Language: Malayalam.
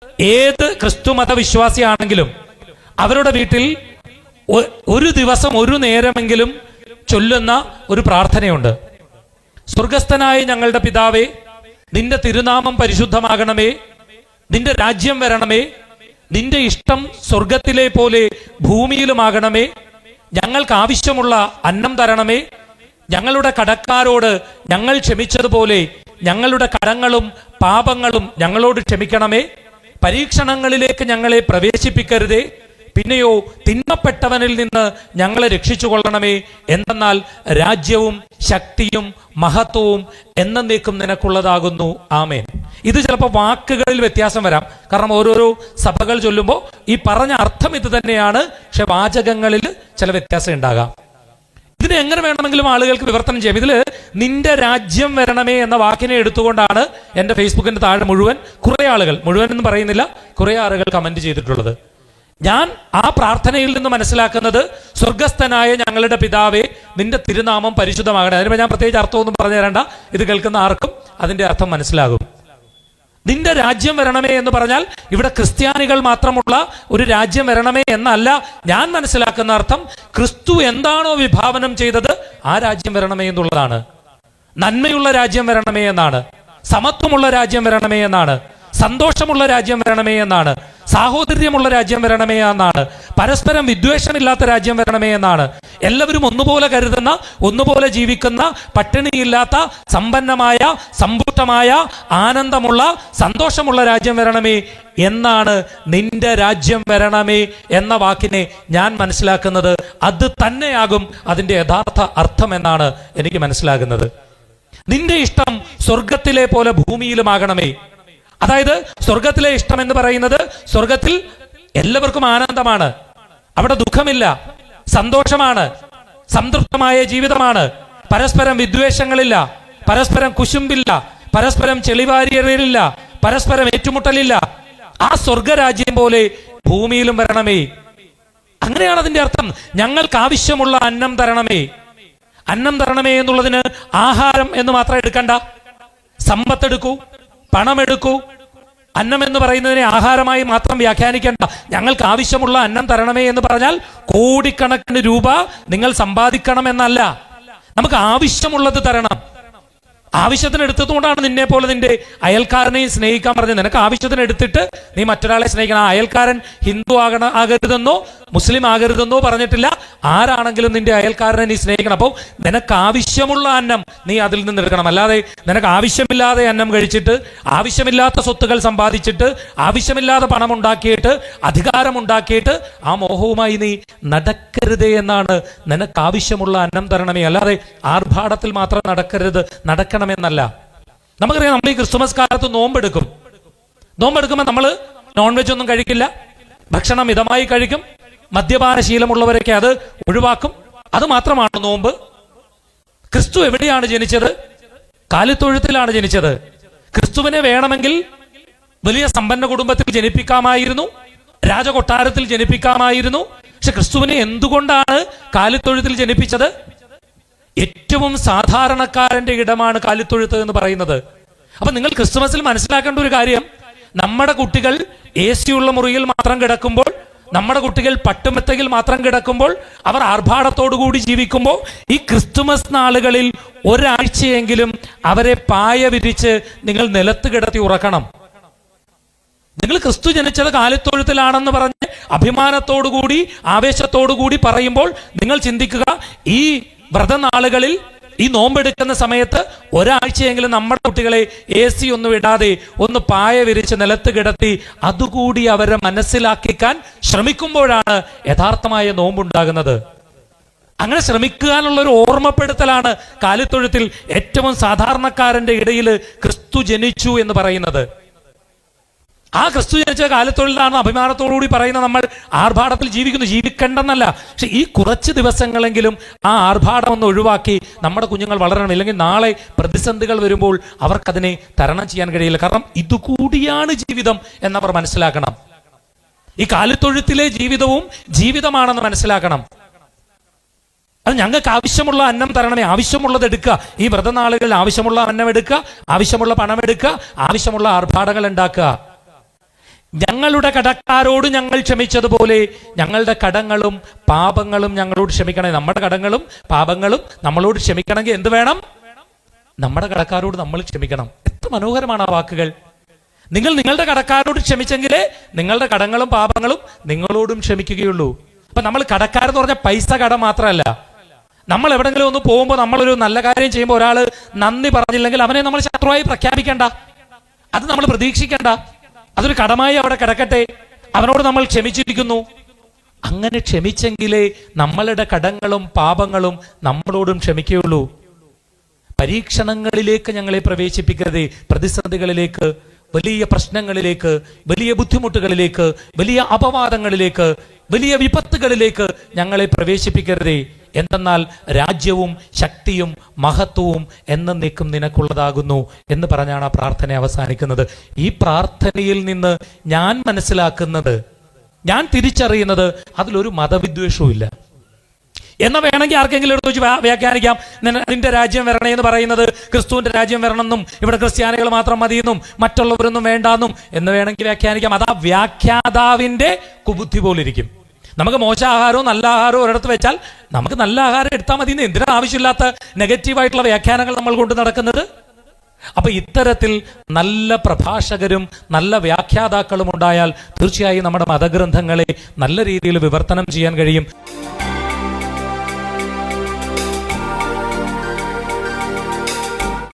ഏത് ക്രിസ്തു മതവിശ്വാസിയാണെങ്കിലും അവരുടെ വീട്ടിൽ ഒരു ദിവസം ഒരു നേരമെങ്കിലും ചൊല്ലുന്ന ഒരു പ്രാർത്ഥനയുണ്ട്. സ്വർഗസ്ഥനായ ഞങ്ങളുടെ പിതാവേ, നിന്റെ തിരുനാമം പരിശുദ്ധമാകണമേ, നിന്റെ രാജ്യം വരണമേ, നിന്റെ ഇഷ്ടം സ്വർഗത്തിലെ പോലെ ഭൂമിയിലുമാകണമേ, ഞങ്ങൾക്ക് ആവശ്യമുള്ള അന്നം തരണമേ, ഞങ്ങളുടെ കടക്കാരോട് ഞങ്ങൾ ക്ഷമിച്ചതുപോലെ ഞങ്ങളുടെ കടങ്ങളും പാപങ്ങളും ഞങ്ങളോട് ക്ഷമിക്കണമേ, പരീക്ഷണങ്ങളിലേക്ക് ഞങ്ങളെ പ്രവേശിപ്പിക്കരുതേ, പിന്നെയോ തിന്മപ്പെട്ടവനിൽ നിന്ന് ഞങ്ങളെ രക്ഷിച്ചു കൊള്ളണമേ. എന്തെന്നാൽ രാജ്യവും ശക്തിയും മഹത്വവും എന്നേക്കും നിനക്കുള്ളതാകുന്നു. ആമേൻ. ഇത് ചിലപ്പോൾ വാക്കുകളിൽ വ്യത്യാസം വരാം, കാരണം ഓരോരോ സഭകൾ ചൊല്ലുമ്പോൾ ഈ പറഞ്ഞ അർത്ഥം ഇത് തന്നെയാണ്, പക്ഷെ വാചകങ്ങളിൽ ചില വ്യത്യാസം ഉണ്ടാകാം. ഇതിനെ എങ്ങനെ വേണമെങ്കിലും ആളുകൾക്ക് വിവർത്തനം ചെയ്യാം. ഇതിൽ നിന്റെ രാജ്യം വരണമേ എന്ന വാക്കിനെ എടുത്തുകൊണ്ടാണ് എൻ്റെ ഫേസ്ബുക്കിന്റെ താഴെ കുറെ ആളുകൾ, മുഴുവൻ എന്ന് പറയുന്നില്ല, കുറെ ആളുകൾ കമന്റ് ചെയ്തിട്ടുള്ളത്. ഞാൻ ആ പ്രാർത്ഥനയിൽ നിന്ന് മനസ്സിലാക്കുന്നത് സ്വർഗസ്ഥനായ ഞങ്ങളുടെ പിതാവേ, നിന്റെ തിരുനാമം പരിശുദ്ധമാകണേ. അതിന് ഞാൻ പ്രത്യേകിച്ച് അർത്ഥമൊന്നും പറഞ്ഞു തരണ്ട, ഇത് കേൾക്കുന്ന ആർക്കും അതിന്റെ അർത്ഥം മനസ്സിലാകും. നിന്റെ രാജ്യം വരണമേ എന്ന് പറഞ്ഞാൽ ഇവിടെ ക്രിസ്ത്യാനികൾ മാത്രമുള്ള ഒരു രാജ്യം വരണമേ എന്നല്ല ഞാൻ മനസ്സിലാക്കുന്ന അർത്ഥം. ക്രിസ്തു എന്താണോ വിഭാവനം ചെയ്തത് ആ രാജ്യം വരണമേ എന്നുള്ളതാണ്. നന്മയുള്ള രാജ്യം വരണമേ എന്നാണ്, സമത്വമുള്ള രാജ്യം വരണമേ എന്നാണ്, സന്തോഷമുള്ള രാജ്യം വരണമേ എന്നാണ്, സാഹോദര്യമുള്ള രാജ്യം വരണമേ എന്നാണ്, പരസ്പരം വിദ്വേഷമില്ലാത്ത രാജ്യം വരണമേ എന്നാണ്, എല്ലാവരും ഒന്നുപോലെ കരുതുന്ന, ഒന്നുപോലെ ജീവിക്കുന്ന, പട്ടിണിയില്ലാത്ത, സമ്പന്നമായ, സമ്പുഷ്ടമായ, ആനന്ദമുള്ള, സന്തോഷമുള്ള രാജ്യം വരണമേ എന്നാണ് നിന്റെ രാജ്യം വരണമേ എന്ന വാക്കിനെ ഞാൻ മനസ്സിലാക്കുന്നത്. അത് തന്നെയാകും അതിന്റെ യഥാർത്ഥ അർത്ഥം എന്നാണ് എനിക്ക് മനസ്സിലാകുന്നത്. നിന്റെ ഇഷ്ടം സ്വർഗത്തിലെ പോലെ ഭൂമിയിലുമാകണമേ. അതായത് സ്വർഗത്തിലെ ഇഷ്ടം എന്ന് പറയുന്നത്, സ്വർഗത്തിൽ എല്ലാവർക്കും ആനന്ദമാണ്, അവിടെ ദുഃഖമില്ല, സന്തോഷമാണ്, സംതൃപ്തമായ ജീവിതമാണ്, പരസ്പരം വിദ്വേഷങ്ങളില്ല, പരസ്പരം കുശുമ്പില്ല, പരസ്പരം ചെളിവാരിയറിയില്ല, പരസ്പരം ഏറ്റുമുട്ടലില്ല. ആ സ്വർഗരാജ്യം പോലെ ഭൂമിയിലും വരണമേ. അങ്ങനെയാണ് അതിന്റെ അർത്ഥം. ഞങ്ങൾക്ക് ആവശ്യമുള്ള അന്നം തരണമേ. അന്നം തരണമേ എന്നുള്ളതിന് ആഹാരം എന്ന് മാത്രം എടുക്കണ്ട, സമ്പത്തെടുക്കൂ, പണമെടുക്കൂ. അന്നം എന്ന് പറയുന്നതിനെ ആഹാരമായി മാത്രം വ്യാഖ്യാനിക്കേണ്ട. ഞങ്ങൾക്ക് ആവശ്യമുള്ള അന്നം തരണമേ എന്ന് പറഞ്ഞാൽ കോടിക്കണക്കിന് രൂപ നിങ്ങൾ സമ്പാദിക്കണമെന്നല്ല, നമുക്ക് ആവശ്യമുള്ളത് തരണം. ആവശ്യത്തിന് എടുത്തതുകൊണ്ടാണ് നിന്നെ പോലെ നിന്റെ അയൽക്കാരനെയും സ്നേഹിക്കാൻ പറഞ്ഞത്. നിനക്ക് ആവശ്യത്തിന് എടുത്തിട്ട് നീ മറ്റൊരാളെ സ്നേഹിക്കണം. ആ അയൽക്കാരൻ ഹിന്ദു ആകരുതെന്നോ മുസ്ലിം ആകരുതെന്നോ പറഞ്ഞിട്ടില്ല. ആരാണെങ്കിലും നിന്റെ അയൽക്കാരനെ നീ സ്നേഹിക്കണം. അപ്പോൾ നിനക്ക് ആവശ്യമുള്ള അന്നം നീ അതിൽ നിന്ന് എടുക്കണം. അല്ലാതെ നിനക്ക് ആവശ്യമില്ലാതെ അന്നം കഴിച്ചിട്ട്, ആവശ്യമില്ലാത്ത സ്വത്തുകൾ സമ്പാദിച്ചിട്ട്, ആവശ്യമില്ലാതെ പണം ഉണ്ടാക്കിയിട്ട്, അധികാരമുണ്ടാക്കിയിട്ട് ആ മോഹവുമായി നീ നടക്കരുതേ എന്നാണ്. നിനക്ക് ആവശ്യമുള്ള അന്നം തരണമേ, അല്ലാതെ ആർഭാടത്തിൽ മാത്രം നടക്കണമെന്നല്ല. നമുക്കറിയാം, നമ്മൾ ഈ ക്രിസ്തുമസ് കാലത്ത് നോമ്പെടുക്കുമ്പോൾ നമ്മൾ നോൺ വെജ് ഒന്നും കഴിക്കില്ല, ഭക്ഷണം മിതമായി കഴിക്കും. മദ്യപാന ശീലമുള്ളവരൊക്കെ അത് ഒഴിവാക്കും. അത് മാത്രമാണ് നോമ്പ്. ക്രിസ്തു എവിടെയാണ് ജനിച്ചത്? കാലിത്തൊഴുത്തിലാണ് ജനിച്ചത്. ക്രിസ്തുവിനെ വേണമെങ്കിൽ വലിയ സമ്പന്ന കുടുംബത്തിൽ ജനിപ്പിക്കാമായിരുന്നു, രാജകൊട്ടാരത്തിൽ ജനിപ്പിക്കാമായിരുന്നു. പക്ഷെ ക്രിസ്തുവിനെ എന്തുകൊണ്ടാണ് കാലിത്തൊഴുത്തിൽ ജനിപ്പിച്ചത്? ഏറ്റവും സാധാരണക്കാരന്റെ ഇടമാണ് കാലിത്തൊഴുത്ത് എന്ന് പറയുന്നത്. അപ്പൊ നിങ്ങൾ ക്രിസ്തുമസിൽ മനസ്സിലാക്കേണ്ട ഒരു കാര്യം, നമ്മുടെ കുട്ടികൾ AC ഉള്ള മുറിയിൽ മാത്രം കിടക്കുമ്പോൾ, നമ്മുടെ കുട്ടികൾ പട്ടുമെത്തയിൽ മാത്രം കിടക്കുമ്പോൾ, അവർ ആർഭാടത്തോടുകൂടി ജീവിക്കുമ്പോൾ, ഈ ക്രിസ്തുമസ് നാളുകളിൽ ഒരാഴ്ചയെങ്കിലും അവരെ പായ വിരിച്ച് നിങ്ങൾ നിലത്ത് കിടത്തി ഉറക്കണം. നിങ്ങൾ ക്രിസ്തു ജനിച്ചത് കാലിത്തൊഴുത്തിലാണെന്ന് പറഞ്ഞ് അഭിമാനത്തോടുകൂടി ആവേശത്തോടുകൂടി പറയുമ്പോൾ നിങ്ങൾ ചിന്തിക്കുക, ഈ വ്രതനാളുകളിൽ, ഈ നോമ്പെടുക്കുന്ന സമയത്ത് ഒരാഴ്ചയെങ്കിലും നമ്മുടെ കുട്ടികളെ AC ഒന്നും ഇടാതെ ഒന്ന് പായ വിരിച്ച് നിലത്ത് കിടത്തി അതുകൂടി അവരെ മനസ്സിലാക്കിക്കാൻ ശ്രമിക്കുമ്പോഴാണ് യഥാർത്ഥമായ നോമ്പുണ്ടാകുന്നത്. അങ്ങനെ ശ്രമിക്കാനുള്ള ഒരു ഓർമ്മപ്പെടുത്തലാണ് കാലിത്തൊഴുത്തിൽ ഏറ്റവും സാധാരണക്കാരന്റെ ഇടയിൽ ക്രിസ്തു ജനിച്ചു എന്ന് പറയുന്നത്. ആ ക്രിസ്തു ജനിച്ച കാലത്തൊഴിലാണ് അഭിമാനത്തോടുകൂടി പറയുന്ന നമ്മൾ ആർഭാടത്തിൽ ജീവിക്കേണ്ടെന്നല്ല. പക്ഷെ ഈ കുറച്ച് ദിവസങ്ങളെങ്കിലും ആ ആർഭാടം ഒന്ന് ഒഴിവാക്കി നമ്മുടെ കുഞ്ഞുങ്ങൾ വളരണം. ഇല്ലെങ്കിൽ നാളെ പ്രതിസന്ധികൾ വരുമ്പോൾ അവർക്കതിനെ തരണം ചെയ്യാൻ കഴിയില്ല. കാരണം ഇതുകൂടിയാണ് ജീവിതം എന്നവർ മനസ്സിലാക്കണം. ഈ കാലിത്തൊഴുത്തിലെ ജീവിതവും ജീവിതമാണെന്ന് മനസ്സിലാക്കണം. അത് ഞങ്ങൾക്ക് ആവശ്യമുള്ള അന്നം തരണമേ, ആവശ്യമുള്ളത് എടുക്കുക. ഈ വ്രതനാളുകളിൽ ആവശ്യമുള്ള അന്നം എടുക്കുക, ആവശ്യമുള്ള പണം എടുക്കുക, ആവശ്യമുള്ള ആർഭാടങ്ങൾ ഉണ്ടാക്കുക. ഞങ്ങളുടെ കടക്കാരോട് ഞങ്ങൾ ക്ഷമിച്ചതുപോലെ ഞങ്ങളുടെ കടങ്ങളും പാപങ്ങളും ഞങ്ങളോട് ക്ഷമിക്കണേ. നമ്മുടെ കടങ്ങളും പാപങ്ങളും നമ്മളോട് ക്ഷമിക്കണമെങ്കിൽ എന്ത് വേണം? നമ്മുടെ കടക്കാരോട് നമ്മൾ ക്ഷമിക്കണം. എത്ര മനോഹരമാണ് ആ വാക്കുകൾ. നിങ്ങൾ നിങ്ങളുടെ കടക്കാരോട് ക്ഷമിച്ചെങ്കിലേ നിങ്ങളുടെ കടങ്ങളും പാപങ്ങളും നിങ്ങളോടും ക്ഷമിക്കുകയുള്ളൂ. അപ്പൊ നമ്മൾ കടക്കാരെന്ന് പറഞ്ഞാൽ പൈസ കടം മാത്രമല്ല. നമ്മൾ എവിടെങ്കിലും ഒന്ന് പോകുമ്പോൾ നമ്മളൊരു നല്ല കാര്യം ചെയ്യുമ്പോൾ ഒരാൾ നന്ദി പറഞ്ഞില്ലെങ്കിൽ അവനെ നമ്മൾ ശത്രുവായി പ്രഖ്യാപിക്കേണ്ട, അത് നമ്മൾ പ്രതീക്ഷിക്കേണ്ട. അതൊരു കടമായി അവിടെ കിടക്കട്ടെ. അവനോട് നമ്മൾ ക്ഷമിച്ചിരിക്കുന്നു. അങ്ങനെ ക്ഷമിച്ചെങ്കിലേ നമ്മളുടെ കടങ്ങളും പാപങ്ങളും നമ്മളോടും ക്ഷമിക്കുകയുള്ളൂ. പരീക്ഷണങ്ങളിലേക്ക് ഞങ്ങളെ പ്രവേശിപ്പിക്കരുതേ. പ്രതിസന്ധികളിലേക്ക്, വലിയ പ്രശ്നങ്ങളിലേക്ക്, വലിയ ബുദ്ധിമുട്ടുകളിലേക്ക്, വലിയ അപവാദങ്ങളിലേക്ക്, വലിയ വിപത്തുകളിലേക്ക് ഞങ്ങളെ പ്രവേശിപ്പിക്കരുതേ. എന്തെന്നാൽ രാജ്യവും ശക്തിയും മഹത്വവും എന്നേക്കും നിനക്കുള്ളതാകുന്നു എന്ന് പറഞ്ഞാണ് ആ പ്രാർത്ഥന അവസാനിക്കുന്നത്. ഈ പ്രാർത്ഥനയിൽ നിന്ന് ഞാൻ മനസ്സിലാക്കുന്നത്, ഞാൻ തിരിച്ചറിയുന്നത്, അതിലൊരു മതവിദ്വേഷവും ഇല്ല. എന്നാ വേണമെങ്കിൽ ആർക്കെങ്കിലും എടുത്ത് വെച്ച് വ്യാഖ്യാനിക്കാം, നിന്റെ രാജ്യം വരണേ എന്ന് പറയുന്നത് ക്രിസ്തുവിന്റെ രാജ്യം വരണമെന്നും ഇവിടെ ക്രിസ്ത്യാനികൾ മാത്രം മതിയെന്നും മറ്റുള്ളവരൊന്നും വേണ്ടാന്നും എന്ന് വേണമെങ്കിൽ വ്യാഖ്യാനിക്കാം. അത് ആ വ്യാഖ്യാതാവിന്റെ കുബുദ്ധി പോലിരിക്കും. നമുക്ക് മോശം ആഹാരവും നല്ല ആഹാരവും ഒരിടത്ത് വെച്ചാൽ നമുക്ക് നല്ല ആഹാരം എടുത്താൽ മതി. എന്തിനാണ് ആവശ്യമില്ലാത്ത നെഗറ്റീവായിട്ടുള്ള വ്യാഖ്യാനങ്ങൾ നമ്മൾ കൊണ്ട് നടക്കുന്നത്? അപ്പൊ ഇത്തരത്തിൽ നല്ല പ്രഭാഷകരും നല്ല വ്യാഖ്യാതാക്കളും ഉണ്ടായാൽ തീർച്ചയായും നമ്മുടെ മതഗ്രന്ഥങ്ങളെ നല്ല രീതിയിൽ വിവർത്തനം ചെയ്യാൻ കഴിയും.